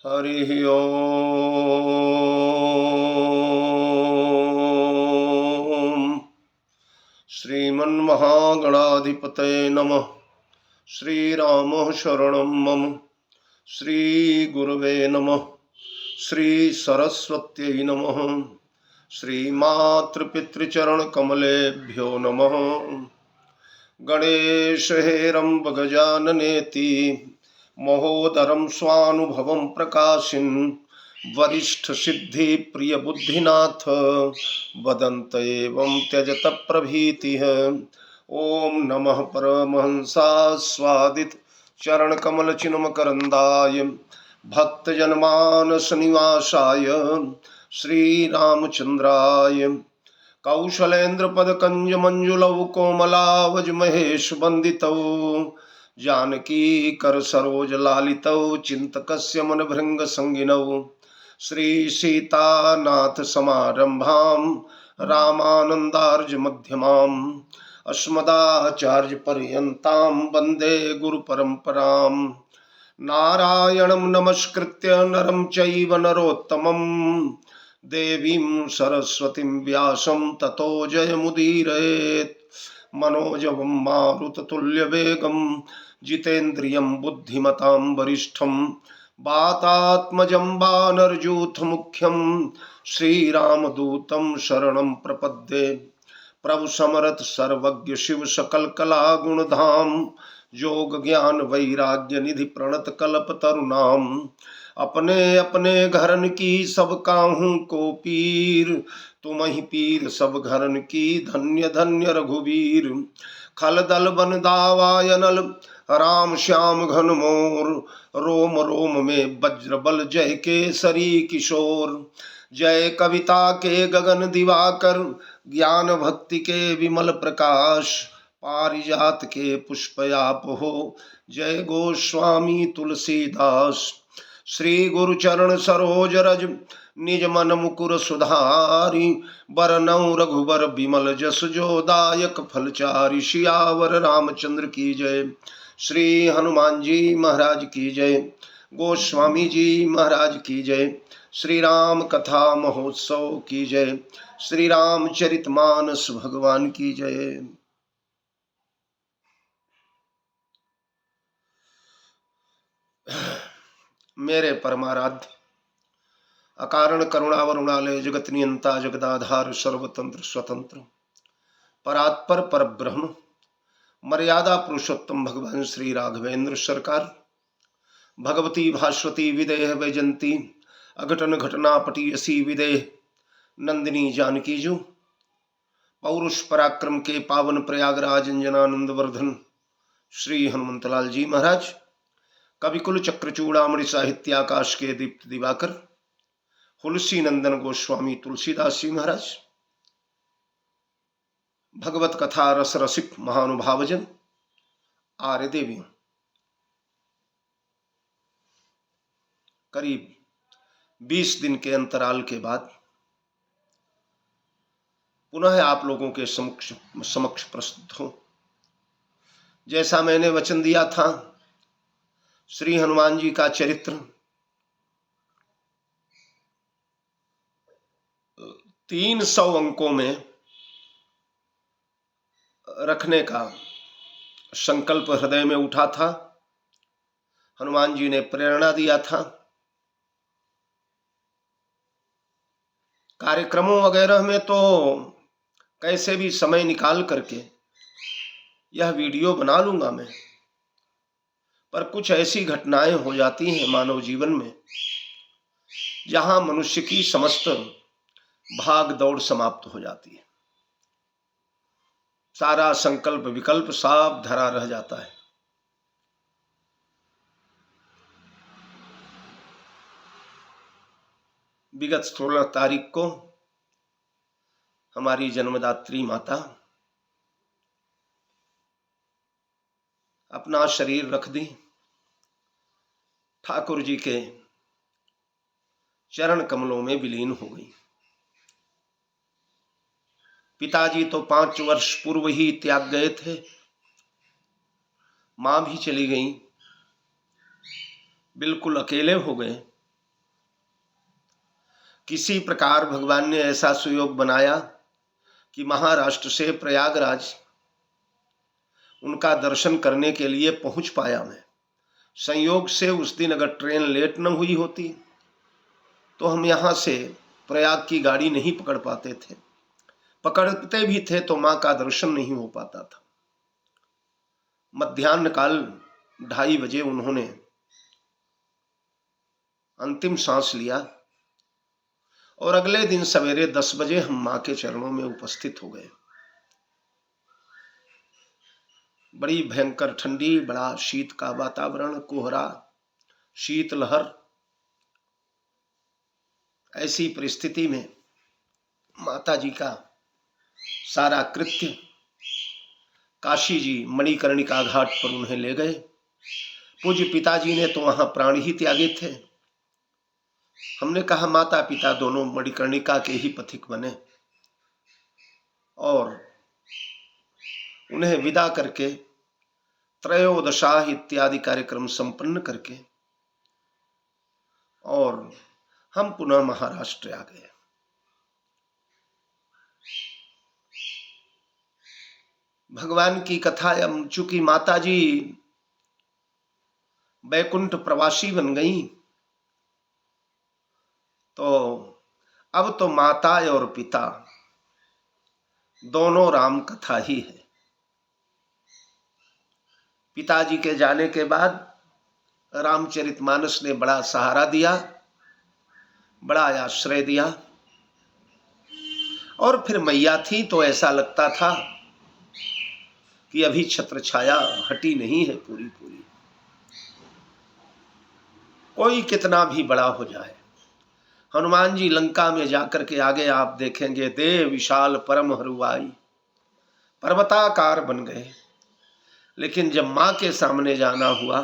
हरिः ओम्। श्रीमन्महागणाधिपतये नमः। श्रीरामः शरणं मम। श्रीगुरवे नमः। श्रीसरस्वत्यै नमः। श्रीमातृपितृचरणकमलेभ्यो नमः। गणेश हेरम्ब गजाननेति महोदरं स्वानुभवं प्रकाशिन् वरिष्ठ सिद्धि प्रिय बुद्धिनाथ वदन्त एवं त्यजत प्रभीतिः। ओम नमः परमहंसास्वादित चरण कमल चिन्मकरंदाय भक्तजनमानस निवासाय श्रीरामचंद्राय कौशलेन्द्र पद कंज मंजुलौ कोमलावज महेश वंदितौ जानकी कर सरोज लालितौ चिंतकस्य मन भृंग संगिनौ श्री सीतानाथ समारंभां रामानंदार्ज मध्यमाम् अस्मदाचार्य पर्यन्तां वंदे गुरु परंपरां। नारायणं नमस्कृत्य नरं चैव नरोत्तमं देवीं सरस्वतीं व्यासं ततो जयमुदीरयेत्। मनोजवं मारुततुल्यवेगं जितेन्द्रियं बुद्धिमतां वरिष्ठं वातात्मजं वानरयूथमुख्यं श्रीरामदूतं शरणं प्रपद्ये। प्रभु समरथ सर्वज्ञ शिव सकल कला गुणधाम योग ज्ञान वैराग्य निधि प्रणत कल्प तरुणाम। अपने अपने घरन की सब काहू को पीर तुम ही पीर सब घरन की धन्य धन्य रघुवीर। खल दल बन दावायनल राम श्याम घन मोर रोम रोम में वज्र बल जय केसरी किशोर। जय कविता के गगन दिवाकर ज्ञान भक्ति के विमल प्रकाश पारिजात के पुष्पयाप हो। जय गोस्वामी तुलसीदास। श्री गुरु चरण सरोज रज निज मन मुकुर सुधारी बरनौ रघुबर विमल जस जो दायक फलचारी। सियावर रामचंद्र की जय। श्री हनुमान जी महाराज की जय। गोस्वामी जी महाराज की जय। श्री राम कथा महोत्सव की जय। श्री रामचरितमानस भगवान की जय। मेरे परमाराध्य अकारण करुणावरुणालय जगत नियंता जगदाधार सर्वतंत्र स्वतंत्र परात्पर परब्रह्म मर्यादा पुरुषोत्तम भगवान श्री राघवेंद्र सरकार भगवती भास्वती विदेह वैजंती अघटन घटना पटीयसी विदेह नंदिनी जानकी जू पौरुष पराक्रम के पावन प्रयागराज अंजनानंद वर्धन श्री हनुमंतलाल जी महाराज कविकुल चक्रचूड़ामणि साहित्याकाश के दीप्त दिवाकर तुलसी नंदन गोस्वामी तुलसीदास जी महाराज भगवत कथा रस रसिक महानुभावजन आर्य देवियों। करीब 20 दिन के अंतराल के बाद पुनः आप लोगों के समक्ष प्रस्तुत हूं। जैसा मैंने वचन दिया था, श्री हनुमान जी का चरित्र 300 अंकों में रखने का संकल्प हृदय में उठा था। हनुमान जी ने प्रेरणा दिया था। कार्यक्रमों वगैरह में तो कैसे भी समय निकाल करके यह वीडियो बना लूंगा मैं, पर कुछ ऐसी घटनाएं हो जाती हैं मानव जीवन में जहां मनुष्य की समस्त भाग दौड़ समाप्त हो जाती है। सारा संकल्प विकल्प साफ धरा रह जाता है। विगत 16 तारीख को हमारी जन्मदात्री माता अपना शरीर रख दी। ठाकुर जी के चरण कमलों में विलीन हो गई। पिताजी तो 5 वर्ष पूर्व ही त्याग गए थे। मां भी चली गई, बिल्कुल अकेले हो गए। किसी प्रकार भगवान ने ऐसा सुयोग बनाया कि महाराष्ट्र से प्रयागराज उनका दर्शन करने के लिए पहुंच पाया मैं। संयोग से उस दिन अगर ट्रेन लेट न हुई होती तो हम यहाँ से प्रयाग की गाड़ी नहीं पकड़ पाते थे। पकड़ते भी थे तो माँ का दर्शन नहीं हो पाता था। मध्याह्न काल 2:30 बजे उन्होंने अंतिम सांस लिया और अगले दिन सवेरे 10 बजे हम माँ के चरणों में उपस्थित हो गए। बड़ी भयंकर ठंडी, बड़ा शीत का वातावरण, कोहरा, शीतलहर। ऐसी परिस्थिति में माता जी का सारा कृत्य काशी जी मणिकर्णिका घाट पर उन्हें ले गए। पूज्य पिताजी ने तो वहां प्राण ही त्यागे थे। हमने कहा माता पिता दोनों मणिकर्णिका के ही पथिक बने और उन्हें विदा करके त्रयोदशा इत्यादि कार्यक्रम संपन्न करके और हम पुनः महाराष्ट्र आ गए। भगवान की कथा, चूंकि माता जी बैकुंठ प्रवासी बन गई तो अब तो माता और पिता दोनों राम कथा ही है। पिताजी के जाने के बाद रामचरितमानस ने बड़ा सहारा दिया, बड़ा आश्रय दिया। और फिर मैया थी तो ऐसा लगता था कि अभी छत्र छाया हटी नहीं है पूरी पूरी। कोई कितना भी बड़ा हो जाए, हनुमान जी लंका में जाकर के आगे आप देखेंगे देव विशाल परम हरुआई, पर्वताकार बन गए। लेकिन जब मां के सामने जाना हुआ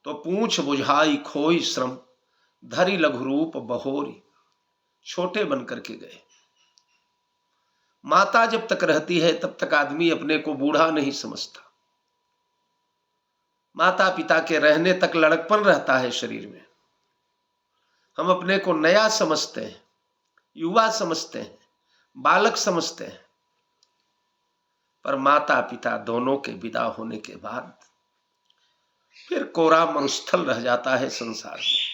तो पूंछ बुझाई खोई श्रम, धरि लघु रूप बहोरी, छोटे बन करके गए। माता जब तक रहती है तब तक आदमी अपने को बूढ़ा नहीं समझता। माता पिता के रहने तक लड़कपन रहता है शरीर में। हम अपने को नया समझते हैं, युवा समझते हैं, बालक समझते हैं। पर माता पिता दोनों के विदा होने के बाद फिर कोरा मरुस्थल रह जाता है संसार में।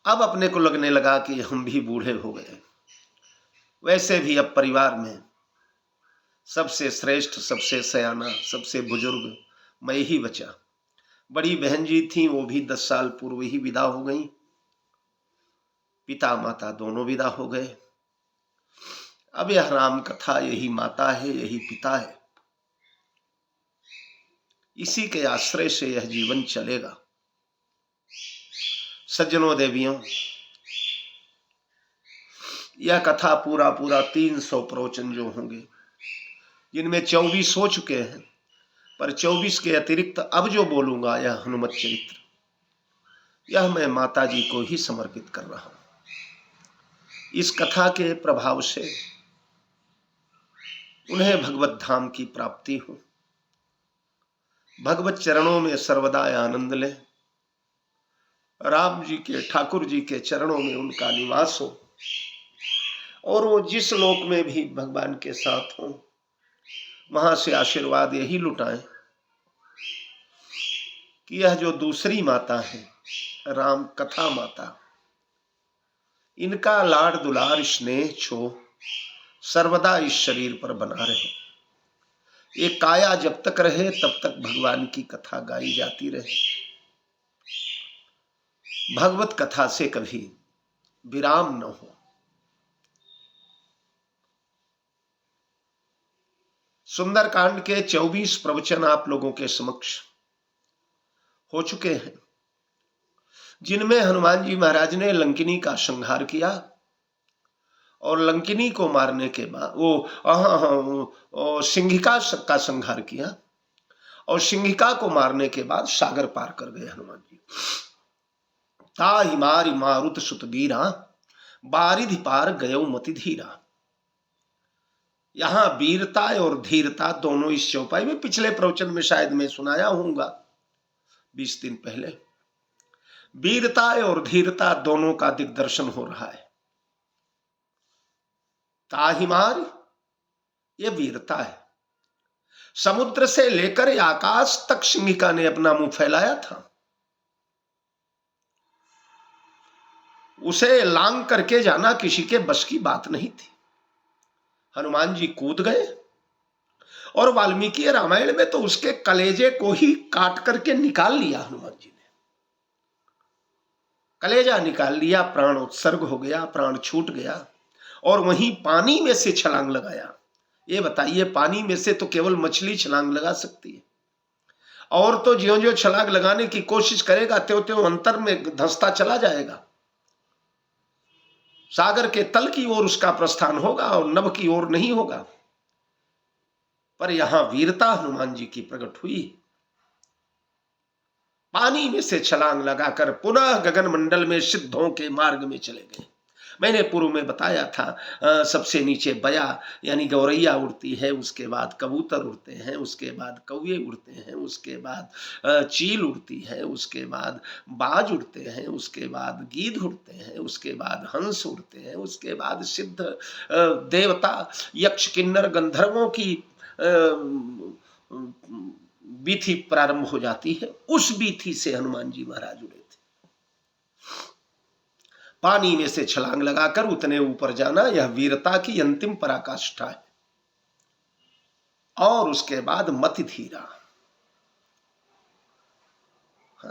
अब अपने को लगने लगा कि हम भी बूढ़े हो गए। वैसे भी अब परिवार में सबसे श्रेष्ठ, सबसे सयाना, सबसे बुजुर्ग मैं ही बचा। बड़ी बहन जी थी, वो भी 10 साल पूर्व ही विदा हो गई। पिता माता दोनों विदा हो गए। अब यह राम कथा, यही माता है, यही पिता है। इसी के आश्रय से यह जीवन चलेगा। सज्जनों देवियों, यह कथा पूरा 300 प्रवचन जो होंगे, जिनमें 24 हो चुके हैं, पर 24 के अतिरिक्त अब जो बोलूंगा यह हनुमत चरित्र, यह मैं माता जी को ही समर्पित कर रहा हूं। इस कथा के प्रभाव से उन्हें भगवत धाम की प्राप्ति हो, भगवत चरणों में सर्वदा आनंद ले, राम जी के, ठाकुर जी के चरणों में उनका निवास हो और वो जिस लोक में भी भगवान के साथ हो वहां से आशीर्वाद यही लुटाएं कि यह जो दूसरी माता है, राम कथा माता, इनका लाड दुलार स्नेह छो सर्वदा इस शरीर पर बना रहे। ये काया जब तक रहे तब तक भगवान की कथा गाई जाती रहे। भगवत कथा से कभी विराम न हो। सुंदरकांड के 24 प्रवचन आप लोगों के समक्ष हो चुके हैं, जिनमें हनुमान जी महाराज ने लंकिनी का संहार किया और लंकिनी को मारने के बाद वो सिंहिका का संहार किया और सिंहिका को मारने के बाद सागर पार कर गए हनुमान जी। ताहि मारि मारुत सुत वीरा, बारिधि पार गयो मति धीरा। यहां वीरता और धीरता दोनों इस चौपाई में पिछले प्रवचन में शायद मैं सुनाया होऊंगा 20 दिन पहले। वीरता और धीरता दोनों का दिग्दर्शन हो रहा है। ताहिमार ये वीरता है। समुद्र से लेकर आकाश तक सिंहिका ने अपना मुंह फैलाया था, उसे लांग करके जाना किसी के बस की बात नहीं थी। हनुमान जी कूद गए और वाल्मीकि रामायण में तो उसके कलेजे को ही काट करके निकाल लिया। हनुमान जी ने कलेजा निकाल लिया, प्राण उत्सर्ग हो गया, प्राण छूट गया और वहीं पानी में से छलांग लगाया। ये बताइए, पानी में से तो केवल मछली छलांग लगा सकती है, और तो ज्यों ज्यों छलांग लगाने की कोशिश करेगा त्यों त्यों अंतर में धंसता चला जाएगा। सागर के तल की ओर उसका प्रस्थान होगा और नभ की ओर नहीं होगा। पर यहां वीरता हनुमान जी की प्रकट हुई। पानी में से छलांग लगाकर पुनः गगन मंडल में सिद्धों के मार्ग में चले गए। मैंने पूर्व में बताया था, सबसे नीचे बया यानी गौरैया उड़ती है, उसके बाद कबूतर उड़ते हैं, उसके बाद कौवे उड़ते हैं, उसके बाद चील उड़ती है, उसके बाद बाज उड़ते हैं, उसके बाद गीध उड़ते हैं, उसके बाद हंस उड़ते हैं, उसके बाद सिद्ध देवता यक्ष किन्नर गंधर्वों की बीथी प्रारंभ हो जाती है। उस बीथी से हनुमान जी महाराज उड़े थे। पानी में से छलांग लगाकर उतने ऊपर जाना, यह वीरता की अंतिम पराकाष्ठा है। और उसके बाद मति धीरा।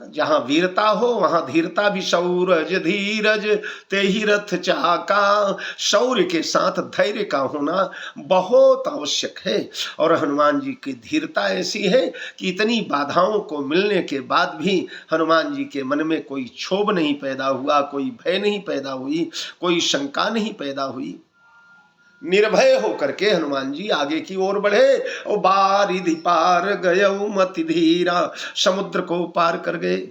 जहां वीरता हो वहां धीरता भी। शौरज धीरज ते ही रथ चाका, शौर्य के साथ धैर्य का होना बहुत आवश्यक है। और हनुमान जी की धीरता ऐसी है कि इतनी बाधाओं को मिलने के बाद भी हनुमान जी के मन में कोई क्षोभ नहीं पैदा हुआ, कोई भय नहीं पैदा हुई, कोई शंका नहीं पैदा हुई। निर्भय होकर के हनुमान जी आगे की ओर बढ़े और बारिधि पार गयौ मति धीरा, समुद्र को पार कर गए।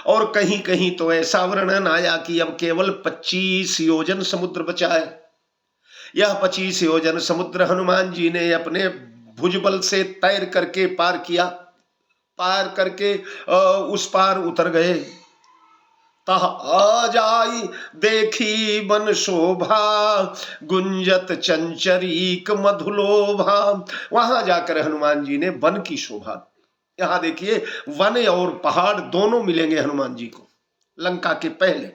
और कहीं कहीं तो ऐसा वर्णन आया कि अब केवल 25 योजन समुद्र बचा है। यह 25 योजन समुद्र हनुमान जी ने अपने भुजबल से तैर करके पार किया। पार करके उस पार उतर गए। तह आ जाई देखी वन शोभा, गुंजत चंचरीक मधुलोभा। वहां जाकर हनुमान जी ने वन की शोभा, यहां देखिए वन और पहाड़ दोनों मिलेंगे हनुमान जी को। लंका के पहले,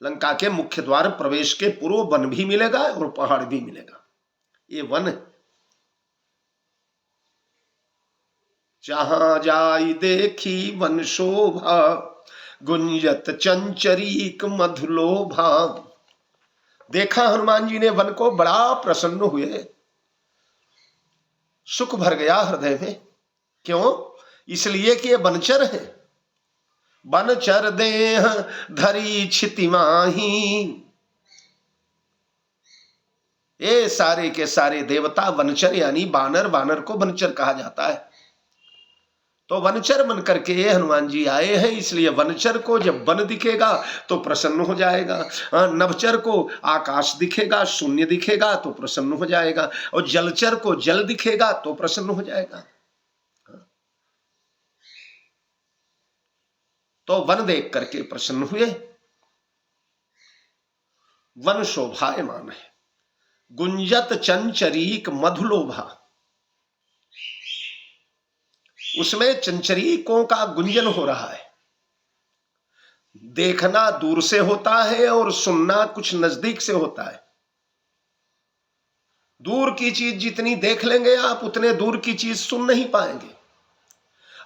लंका के मुख्य द्वार प्रवेश के पूर्व वन भी मिलेगा और पहाड़ भी मिलेगा। ये वन है। जहां जाई देखी वन शोभा, गुंजत चंचरीक मधुलोभा। देखा हनुमान जी ने वन को, बड़ा प्रसन्न हुए, सुख भर गया हृदय में। क्यों? इसलिए कि ये वनचर है। वनचर देह धरी छिति माही। ये सारे के सारे देवता वनचर यानी बानर, बानर को वनचर कहा जाता है। तो वनचर बन करके हनुमान जी आए हैं, इसलिए वनचर को जब वन दिखेगा तो प्रसन्न हो जाएगा। नभचर को आकाश दिखेगा, शून्य दिखेगा तो प्रसन्न हो जाएगा, और जलचर को जल दिखेगा तो प्रसन्न हो जाएगा। तो वन देख करके प्रसन्न हुए। वन शोभायमान है, गुंजत चंचरीक मधुलोभा। उसमें चंचरीकों का गुंजन हो रहा है। देखना दूर से होता है और सुनना कुछ नजदीक से होता है। दूर की चीज जितनी देख लेंगे आप, उतने दूर की चीज सुन नहीं पाएंगे।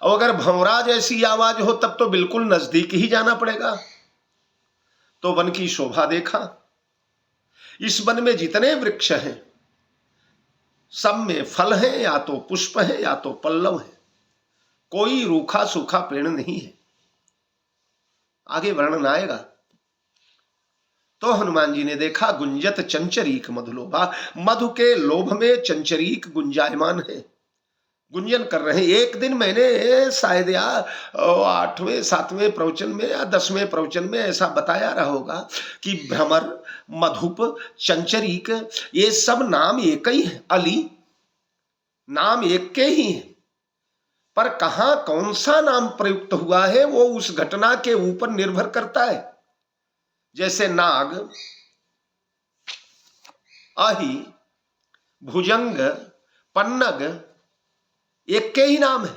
और अगर भंवरा जैसी आवाज हो तब तो बिल्कुल नजदीक ही जाना पड़ेगा। तो वन की शोभा देखा। इस वन में जितने वृक्ष हैं सब में फल है, या तो पुष्प है या तो पल्लव है। कोई रूखा सूखा पेड़ नहीं है। आगे वर्णन आएगा। तो हनुमान जी ने देखा गुंजत चंचरीक मधुलोभा, मधु के लोभ में चंचरीक गुंजायमान है, गुंजन कर रहे हैं। एक दिन मैंने शायद या 8वें 7वें प्रवचन में या 10वें प्रवचन में ऐसा बताया रहा होगा कि भ्रमर, मधुप, चंचरीक ये सब नाम एक ही है। अली नाम एक के ही है, पर कहां कौन सा नाम प्रयुक्त हुआ है वो उस घटना के ऊपर निर्भर करता है। जैसे नाग, आही, भुजंग, पन्नग एक के ही नाम है,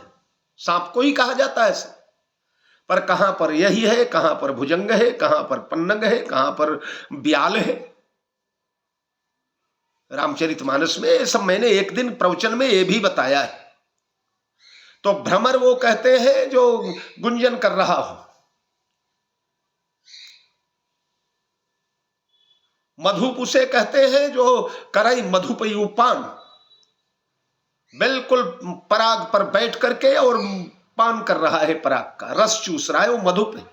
सांप को ही कहा जाता है ऐसा, पर कहां पर यही है, कहां पर भुजंग है, कहां पर पन्नग है, कहां पर ब्याल है। रामचरितमानस में ये सब मैंने एक दिन प्रवचन में ये भी बताया है। तो भ्रमर वो कहते हैं जो गुंजन कर रहा हो, मधुप उसे कहते हैं जो करई मधुपयु पान, बिल्कुल पराग पर बैठ करके और पान कर रहा है, पराग का रस चूस रहा है, वो मधुप है।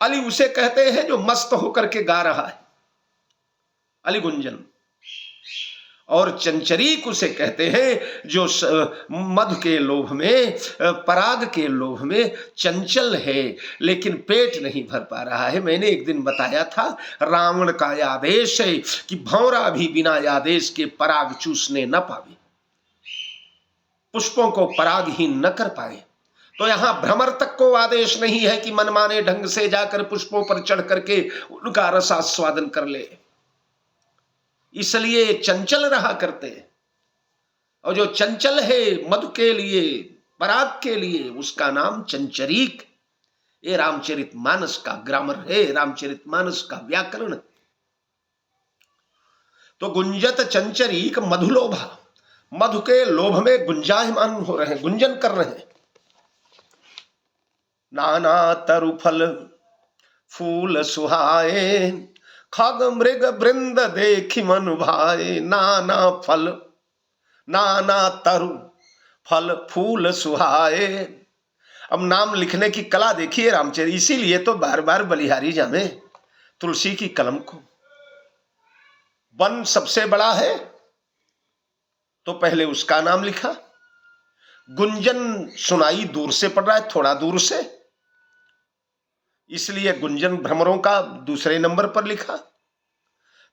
अली उसे कहते हैं जो मस्त होकर के गा रहा है, अली गुंजन। और चंचरीक उसे कहते हैं जो मधु के लोभ में, पराग के लोभ में चंचल है, लेकिन पेट नहीं भर पा रहा है। मैंने एक दिन बताया था, रावण का आदेश है कि भौरा भी बिना आदेश के पराग चूसने न पावे, पुष्पों को परागहीन न कर पाए। तो यहां भ्रमर तक को आदेश नहीं है कि मनमाने ढंग से जाकर पुष्पों पर चढ़ करके उनका रसास्वादन कर ले, इसलिए चंचल रहा करते हैं। और जो चंचल है मधु के लिए, पराग के लिए, उसका नाम चंचरीक। ये रामचरितमानस का ग्रामर है, रामचरितमानस का व्याकरण। तो गुंजत चंचरीक मधुलोभा, मधु के लोभ में गुंजायमान हो रहे हैं, गुंजन कर रहे हैं। नाना तरुफल फूल सुहाए, खग मृग वृंद देखी मन भाए। नाना फल, नाना तरु फल फूल सुहाए। अब नाम लिखने की कला देखिए रामचरित, इसीलिए तो बार बार बलिहारी जामे तुलसी की कलम को। वन सबसे बड़ा है तो पहले उसका नाम लिखा। गुंजन सुनाई दूर से पड़ रहा है, थोड़ा दूर से, इसलिए गुंजन भ्रमरों का दूसरे नंबर पर लिखा।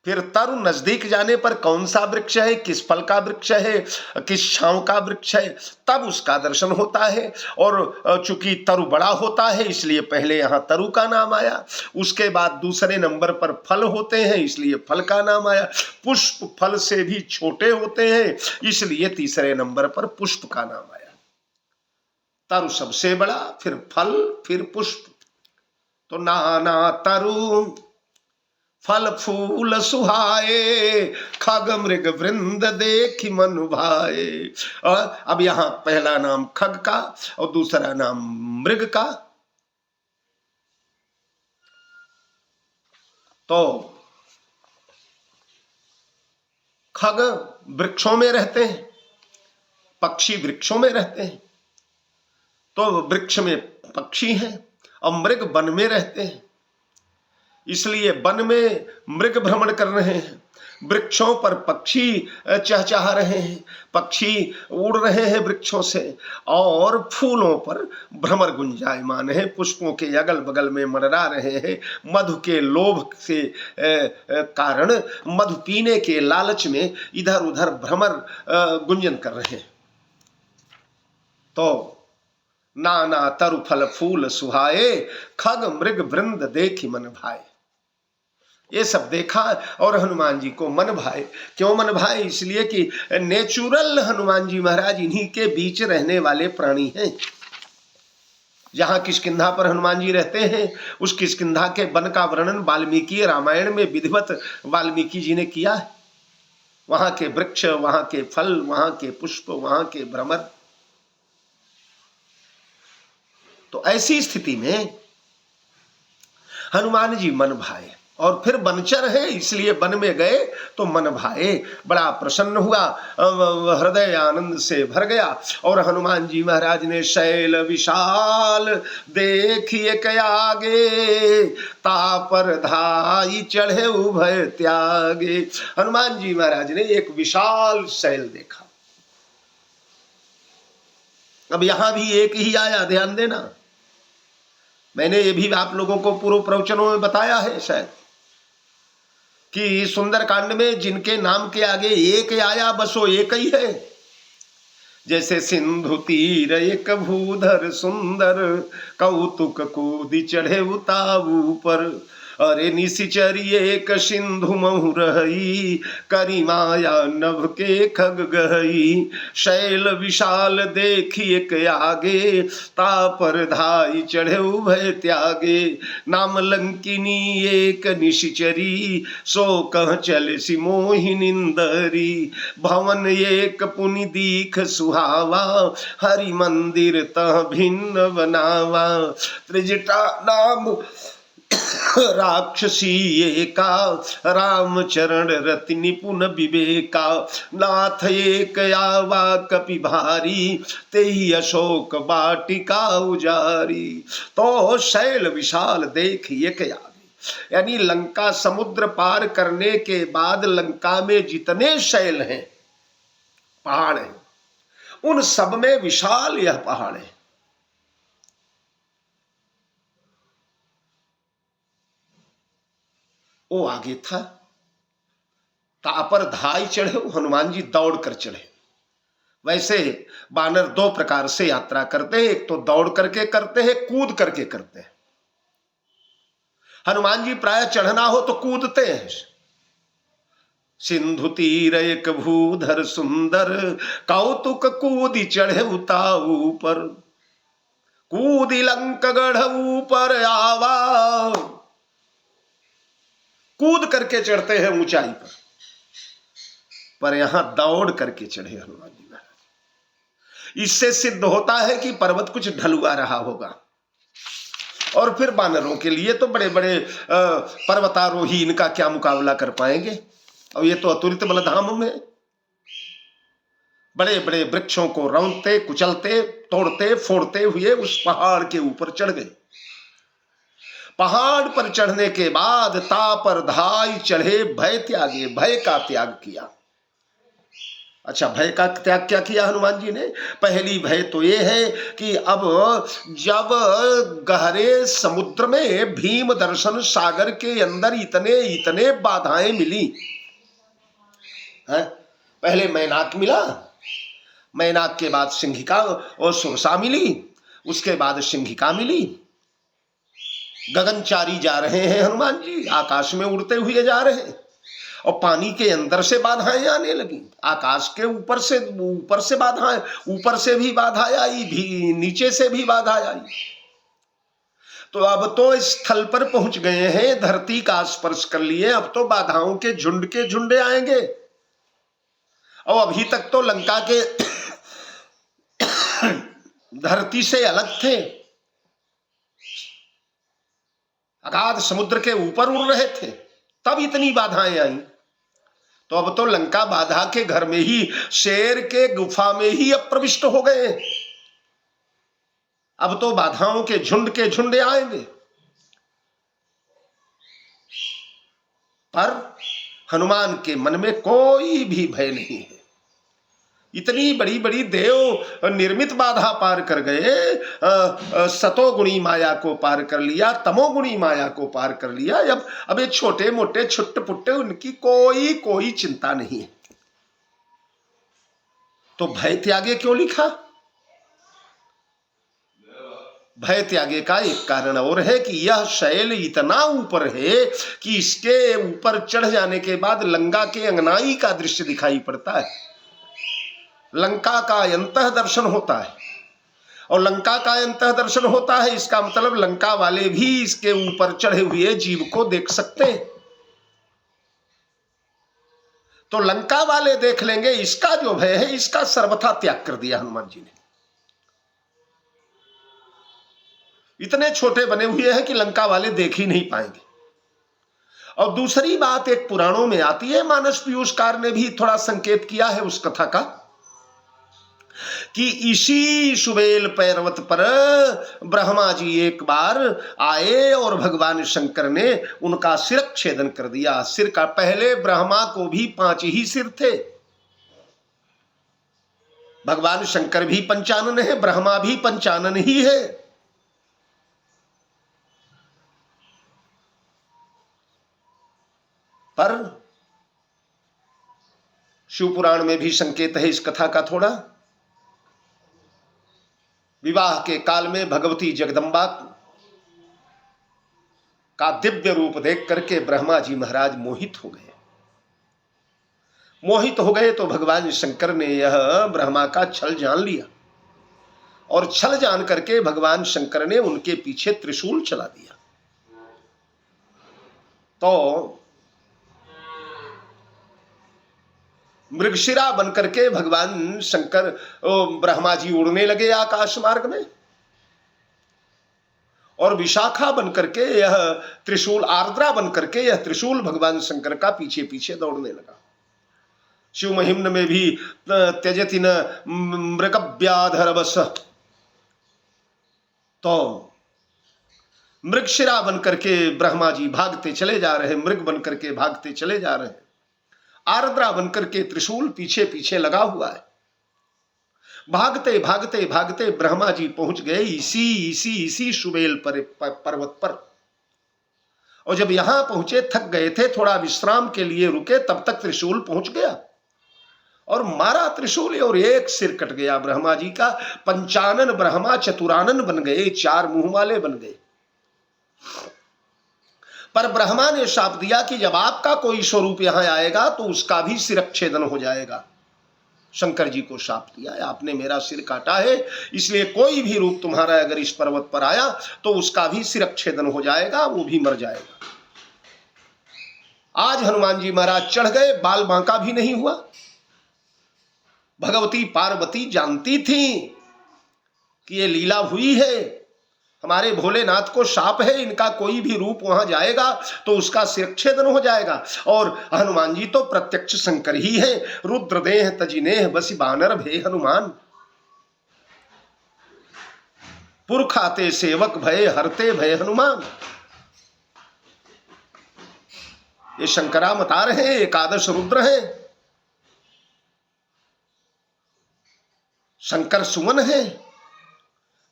फिर तरु नजदीक जाने पर कौन सा वृक्ष है, किस फल का वृक्ष है, किस छांव का वृक्ष है, तब उसका दर्शन होता है। और चूंकि तरु बड़ा होता है इसलिए पहले यहां तरु का नाम आया, उसके बाद दूसरे नंबर पर फल होते हैं इसलिए फल का नाम आया। पुष्प फल से भी छोटे होते हैं इसलिए तीसरे नंबर पर पुष्प का नाम आया। तरु सबसे बड़ा, फिर फल, फिर पुष्प। तो नाना तरु फल फूल सुहाए, खग मृग वृंद देखी मन भाए। अब यहां पहला नाम खग का और दूसरा नाम मृग का। तो खग वृक्षों में रहते हैं, पक्षी वृक्षों में रहते हैं, तो वृक्ष में पक्षी हैं, और मृग वन में रहते हैं इसलिए वन में मृग भ्रमण कर रहे हैं, वृक्षों पर पक्षी चहचहा रहे हैं, पक्षी उड़ रहे हैं वृक्षों से, और फूलों पर भ्रमर गुंजायमान है, पुष्पों के अगल बगल में मंडरा रहे हैं। मधु के लोभ से कारण, मधु पीने के लालच में इधर उधर भ्रमर गुंजन कर रहे हैं। तो नाना तरु फल फूल सुहाए, खग मृग वृंद देखी मन भाए। ये सब देखा और हनुमान जी को मन भाए। क्यों मन भाए? इसलिए कि नेचुरल हनुमान जी महाराज इन्हीं के बीच रहने वाले प्राणी हैं। जहां किष्किंधा पर हनुमान जी रहते हैं उस किष्किंधा के वन का वर्णन वाल्मीकि रामायण में विधिवत वाल्मीकि जी ने किया है। वहां के वृक्ष, वहां के फल, वहां के पुष्प, वहां के भ्रमर। तो ऐसी स्थिति में हनुमान जी मन भाए, और फिर वनचर है इसलिए वन में गए तो मन भाए, बड़ा प्रसन्न हुआ, हृदय आनंद से भर गया। और हनुमान जी महाराज ने शैल विशाल देखिए के आगे, तापर धाई चढ़े उभय त्यागे। हनुमान जी महाराज ने एक विशाल शैल देखा। अब यहां भी एक ही आया, ध्यान देना, मैंने ये भी आप लोगों को पूर्व प्रवचनों में बताया है शायद, कि सुंदरकांड में जिनके नाम के आगे एक आया बस वो एक ही है। जैसे सिंधु तीर एक भूधर सुंदर, कौतुक कूदि चढ़े उताऊ पर। अरे निशिचरी एक सिंधु महु रही, करी माया नभ के खग गई। शैल विशाल देखी एक आगे, तापर धाई चढ़े उभय त्यागे। नाम लंकिनी एक निशिचरी, सो कह चल सी मोहि निंदरी। भवन एक पुनि दीख सुहावा, हरि मंदिर तह भिन्न बनावा। त्रिजटा नाम राक्षसी एका, राम चरण रति निपुण विवेका। नाथ एक आवा कपि भारी, तेहि अशोक वाटिका उजारी। तो शैल विशाल देख एक आगे, यानी लंका समुद्र पार करने के बाद लंका में जितने शैल हैं, पहाड़ हैं, उन सब में विशाल यह पहाड़ है। वो आगे था, तापर धाई चढ़े, हनुमान जी दौड़ कर चढ़े। वैसे बानर दो प्रकार से यात्रा करते हैं, एक तो दौड़ करके करते हैं, कूद करके करते हैं। हनुमान जी प्राय चढ़ना हो तो कूदते हैं। सिंधु तीर एक भूधर सुंदर, कौतुक कूदि चढ़े उताऊ पर। कूदि लंक गढ़ ऊपर आवा, कूद करके चढ़ते हैं ऊंचाई पर यहां दौड़ करके चढ़े हनुमान जी महाराज। इससे सिद्ध होता है कि पर्वत कुछ ढलुआ रहा होगा। और फिर बानरों के लिए तो बड़े बड़े पर्वतारोही इनका क्या मुकाबला कर पाएंगे। और ये तो अतुलित बलधाम में बड़े बड़े वृक्षों को रौंदते कुचलते तोड़ते फोड़ते हुए उस पहाड़ के ऊपर चढ़ गए। पहाड़ पर चढ़ने के बाद तापर धाई चढ़े, भय त्यागे, भय का त्याग किया। अच्छा, भय का त्याग क्या किया हनुमान जी ने? पहली भय तो ये है कि अब जब गहरे समुद्र में भीम दर्शन सागर के अंदर इतने इतने बाधाएं मिली है। पहले मैनाक मिला, मैनाक के बाद सिंहिका और सुरसा मिली, उसके बाद सिंहिका मिली। गगनचारी जा रहे हैं हनुमान जी, आकाश में उड़ते हुए जा रहे हैं, और पानी के अंदर से बाधाएं आने लगी। आकाश के ऊपर से बाधाएं, ऊपर से भी बाधा आई, भी नीचे से भी बाधा आई। तो अब तो स्थल पर पहुंच गए हैं, धरती का स्पर्श कर लिए, अब तो बाधाओं के झुंडे आएंगे। और अभी तक तो लंका के धरती से अलग थे, अगाध समुद्र के ऊपर उड़ रहे थे, तब इतनी बाधाएं आई। तो अब तो लंका बाधा के घर में ही, शेर के गुफा में ही अब प्रविष्ट हो गए। अब तो बाधाओं के झुंडे आएंगे। पर हनुमान के मन में कोई भी भय नहीं है। इतनी बड़ी बड़ी देव निर्मित बाधा पार कर गए, सतोगुणी माया को पार कर लिया, तमोगुणी माया को पार कर लिया। अब ये छोटे मोटे छुट्ट पुट्टे, उनकी कोई चिंता नहीं है। तो भय त्यागे क्यों लिखा? भय त्यागे का एक कारण और है कि यह शैल इतना ऊपर है कि इसके ऊपर चढ़ जाने के बाद लंका के अंगनाई का दृश्य दिखाई पड़ता है। लंका का अंतः दर्शन होता है, और लंका का अंतः दर्शन होता है, इसका मतलब लंका वाले भी इसके ऊपर चढ़े हुए जीव को देख सकते हैं। तो लंका वाले देख लेंगे, इसका जो भय है इसका सर्वथा त्याग कर दिया हनुमान जी ने। इतने छोटे बने हुए हैं कि लंका वाले देख ही नहीं पाएंगे। और दूसरी बात एक पुराणों में आती है, मानस पीयूषकार ने भी थोड़ा संकेत किया है उस कथा का, कि इसी सुबेल पर्वत पर ब्रह्मा जी एक बार आए और भगवान शंकर ने उनका सिर छेदन कर दिया। सिर का, पहले ब्रह्मा को भी 5 ही सिर थे। भगवान शंकर भी पंचानन है, ब्रह्मा भी पंचानन ही है। पर शिव पुराण में भी संकेत है इस कथा का थोड़ा, विवाह के काल में भगवती जगदम्बा का दिव्य रूप देख करके ब्रह्मा जी महाराज मोहित हो गए। मोहित हो गए तो भगवान शंकर ने यह ब्रह्मा का छल जान लिया और छल जान करके भगवान शंकर ने उनके पीछे त्रिशूल चला दिया। तो मृगशिरा बनकर के भगवान शंकर ब्रह्मा जी उड़ने लगे आकाश मार्ग में और विशाखा बनकर के यह त्रिशूल, आर्द्रा बनकर के यह त्रिशूल भगवान शंकर का पीछे पीछे दौड़ने लगा। शिव महिम्न में भी त्यजति न मृगव्याधरवश, तो मृगशिरा बनकर के ब्रह्मा जी भागते चले जा रहे, मृग बनकर के भागते चले जा रहे, आर्द्रा बनकर के त्रिशूल पीछे पीछे लगा हुआ है। भागते भागते भागते ब्रह्मा जी पहुंच गए इसी सुबेल पर्वत पर। और जब यहां पहुंचे, थक गए थे, थोड़ा विश्राम के लिए रुके, तब तक त्रिशूल पहुंच गया और मारा त्रिशूल और एक सिर कट गया ब्रह्मा जी का। पंचानन ब्रह्मा चतुरानन बन गए, 4 मुंह वाले बन गए। पर ब्रह्मा ने शाप दिया कि जब आपका कोई स्वरूप यहां आएगा तो उसका भी सिरच्छेदन हो जाएगा। शंकर जी को शाप दिया, आपने मेरा सिर काटा है, इसलिए कोई भी रूप तुम्हारा अगर इस पर्वत पर आया तो उसका भी सिरच्छेदन हो जाएगा, वो भी मर जाएगा। आज हनुमान जी महाराज चढ़ गए, बाल बांका भी नहीं हुआ। भगवती पार्वती जानती थी कि ये लीला हुई है, हमारे भोलेनाथ को शाप है, इनका कोई भी रूप वहां जाएगा तो उसका सिरच्छेदन हो जाएगा। और हनुमान जी तो प्रत्यक्ष शंकर ही है। रुद्रदेह तजिनेह बसी बानर भे हनुमान, पुरखाते सेवक भय हरते भय हनुमान। ये शंकरावतार हैं, एकादश रुद्र हैं, शंकर सुमन है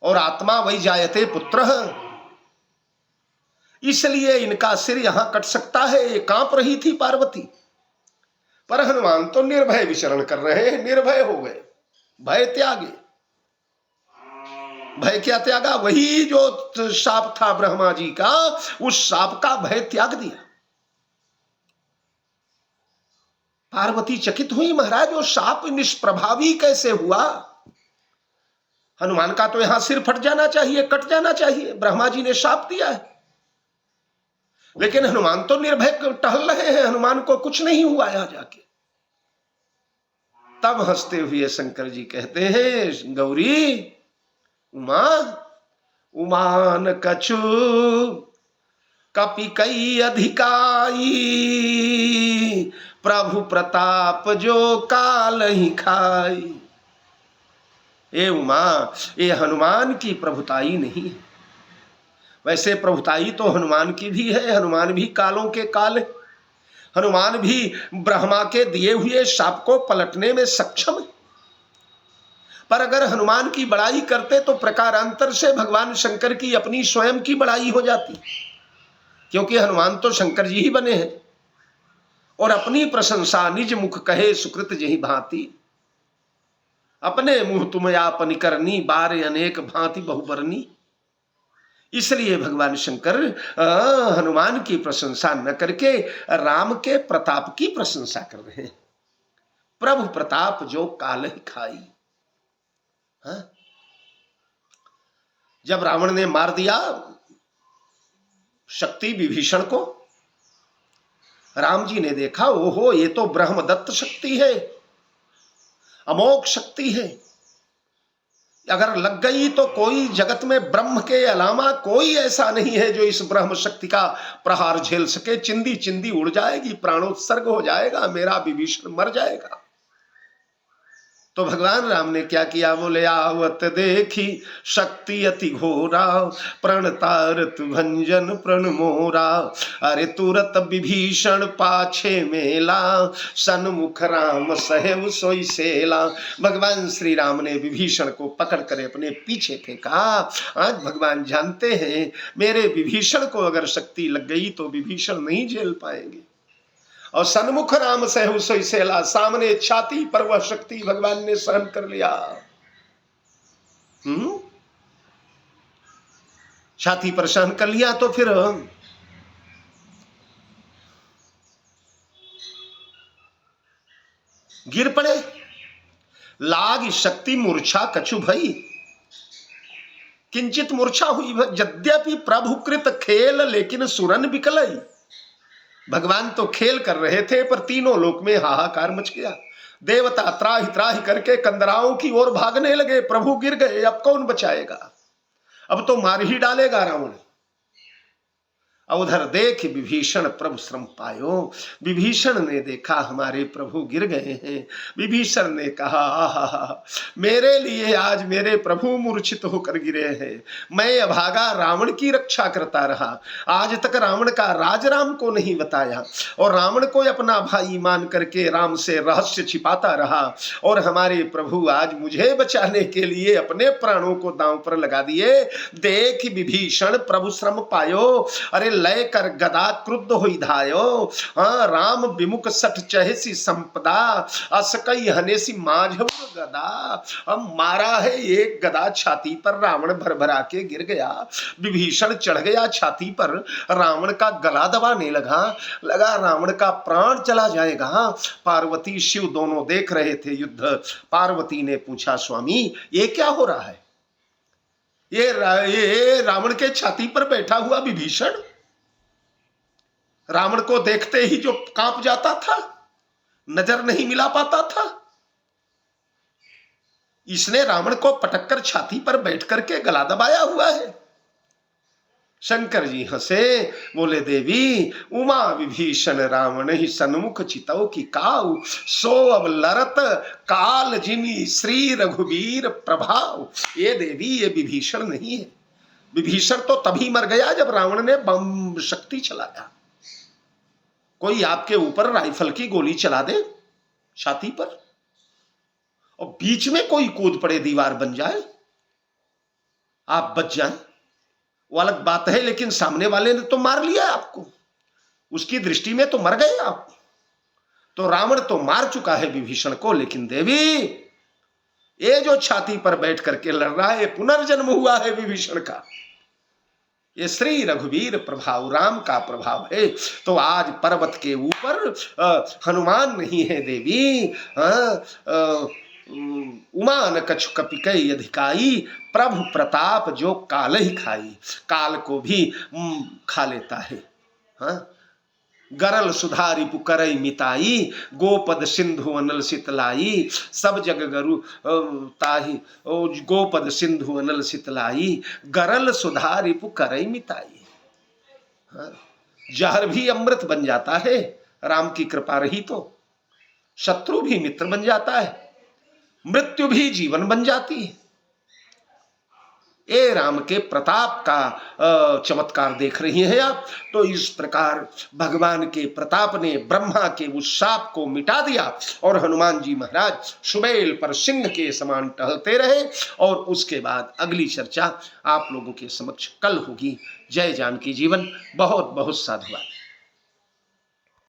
और आत्मा वही जायते पुत्र है, इसलिए इनका सिर यहां कट सकता है। कांप रही थी पार्वती, पर हनुमान तो निर्भय विचरण कर रहे हैं, निर्भय हो गए, भय त्यागे। भय क्या त्यागा? वही जो शाप था ब्रह्मा जी का, उस शाप का भय त्याग दिया। पार्वती चकित हुई, महाराज वो शाप निष्प्रभावी कैसे हुआ? हनुमान का तो यहां सिर फट जाना चाहिए, कट जाना चाहिए, ब्रह्मा जी ने शाप दिया है। लेकिन हनुमान तो निर्भय टहल रहे हैं, हनुमान को कुछ नहीं हुआ यहां जाके। तब हंसते हुए शंकर जी कहते हैं, गौरी उमा उमान कछु कपि कई अधिकाई, प्रभु प्रताप जो काल ही खाई। ए उमा, ये हनुमान की प्रभुताई नहीं है। वैसे प्रभुताई तो हनुमान की भी है, हनुमान भी कालों के काल है, हनुमान भी ब्रह्मा के दिए हुए शाप को पलटने में सक्षम है। पर अगर हनुमान की बड़ाई करते तो प्रकारांतर से भगवान शंकर की अपनी स्वयं की बड़ाई हो जाती, क्योंकि हनुमान तो शंकर जी ही बने हैं। और अपनी प्रशंसा निज मुख कहे सुकृत जही भांति, अपने मुंह तुम आपन करनी, बार अनेक भांति बहुबरनी। इसलिए भगवान शंकर हनुमान की प्रशंसा न करके राम के प्रताप की प्रशंसा कर रहे हैं। प्रभु प्रताप जो काल ही खाई। हाँ? जब रावण ने मार दिया शक्ति विभीषण को, राम जी ने देखा, ओहो ये तो ब्रह्मदत्त शक्ति है, अमोघ शक्ति है। अगर लग गई तो कोई जगत में ब्रह्म के अलावा कोई ऐसा नहीं है जो इस ब्रह्म शक्ति का प्रहार झेल सके। चिंदी चिंदी उड़ जाएगी, प्राणोत्सर्ग हो जाएगा, मेरा विभीषण मर जाएगा। तो भगवान राम ने क्या किया? बोले आवत देखी शक्ति अति घोरा, प्रणतारत भंजन प्रण मोरा। अरे तुरत विभीषण पाछे मेला, सन्मुख राम सहेव सोई सेला। भगवान श्री राम ने विभीषण को पकड़ कर अपने पीछे फेंका। आज भगवान जानते हैं मेरे विभीषण को अगर शक्ति लग गई तो विभीषण नहीं झेल पाएंगे। और सन्मुख राम सहु सोई सेला, सामने छाती पर वह शक्ति भगवान ने सहन कर लिया। छाती पर सहन कर लिया तो फिर गिर पड़े। लाग शक्ति मूर्छा कछु भई, किंचित मूर्छा हुई। यद्यपि प्रभु कृत खेल लेकिन सुरन बिकलई। भगवान तो खेल कर रहे थे पर तीनों लोक में हाहाकार मच गया। देवता त्राहि त्राहि करके कंदराओं की ओर भागने लगे। प्रभु गिर गए, अब कौन बचाएगा, अब तो मार ही डालेगा रावण। उधर देख विभीषण प्रभु श्रम पायो। विभीषण ने देखा हमारे प्रभु गिर गए हैं। विभीषण ने कहा, आहा, मेरे लिए आज मेरे प्रभु मूर्छित होकर गिरे हैं। मैं अभागा रावण की रक्षा करता रहा, आज तक रावण का राज राम को नहीं बताया और रावण को अपना भाई मान करके राम से रहस्य छिपाता रहा, और हमारे प्रभु आज मुझे बचाने के लिए अपने प्राणों को दांव पर लगा दिए। देख विभीषण प्रभु श्रम पायो। अरे लय कर गदा क्रुद्ध हुई धायो। हाँ, राम विमुख सठ चहेसी संपदा, असकई हनेसी माझ गदा। हम मारा है एक गदा छाती पर, रावण भर भरा के गिर गया। विभीषण चढ़ गया छाती पर, रावण का गला दबाने लगा रावण का प्राण चला जाएगा। पार्वती शिव दोनों देख रहे थे युद्ध। पार्वती ने पूछा, स्वामी ये क्या हो रहा है? ये रावण के छाती पर बैठा हुआ विभीषण रावण को देखते ही जो कांप जाता था, नजर नहीं मिला पाता था, इसने रावण को पटककर छाती पर बैठ करके गला दबाया हुआ है। शंकर जी हंसे, बोले, देवी उमा विभीषण रावण ही सन्मुख चितौ की काऊ, सो अब लरत काल जिमी श्री रघुवीर प्रभाव। ये देवी ये विभीषण नहीं है। विभीषण तो तभी मर गया जब रावण ने बम शक्ति चलाया। कोई आपके ऊपर राइफल की गोली चला दे छाती पर और बीच में कोई कूद पड़े, दीवार बन जाए, आप बच जाएं, वो अलग बात है, लेकिन सामने वाले ने तो मार लिया आपको, उसकी दृष्टि में तो मर गए आप। तो रावण तो मार चुका है विभीषण को, लेकिन देवी ये जो छाती पर बैठ करके लड़ रहा है, पुनर्जन्म हुआ है विभीषण का। ये श्री रघुवीर प्रभाव, राम का प्रभाव है। तो आज पर्वत के ऊपर हनुमान नहीं है देवी, उमा न कछु कपिकई अधिकाई, प्रभु प्रताप जो काल ही खाई। काल को भी खा लेता है। हाँ, गरल सुधारी पुकरई मिताई, गोपद सिंधु अनल सितलाई, सब जग गरु ताही, गोपद सिंधु अनल सितलाई, गरल सुधारी पुकरई मिताई। हाँ, जहर भी अमृत बन जाता है, राम की कृपा रही तो। शत्रु भी मित्र बन जाता है, मृत्यु भी जीवन बन जाती है। ये राम के प्रताप का चमत्कार देख रही हैं आप। तो इस प्रकार भगवान के प्रताप ने ब्रह्मा के उस शाप को मिटा दिया और हनुमान जी महाराज सुबेल पर सिंह के समान टहलते रहे। और उसके बाद अगली चर्चा आप लोगों के समक्ष कल होगी। जय जानकी जीवन। बहुत बहुत साधुवाद।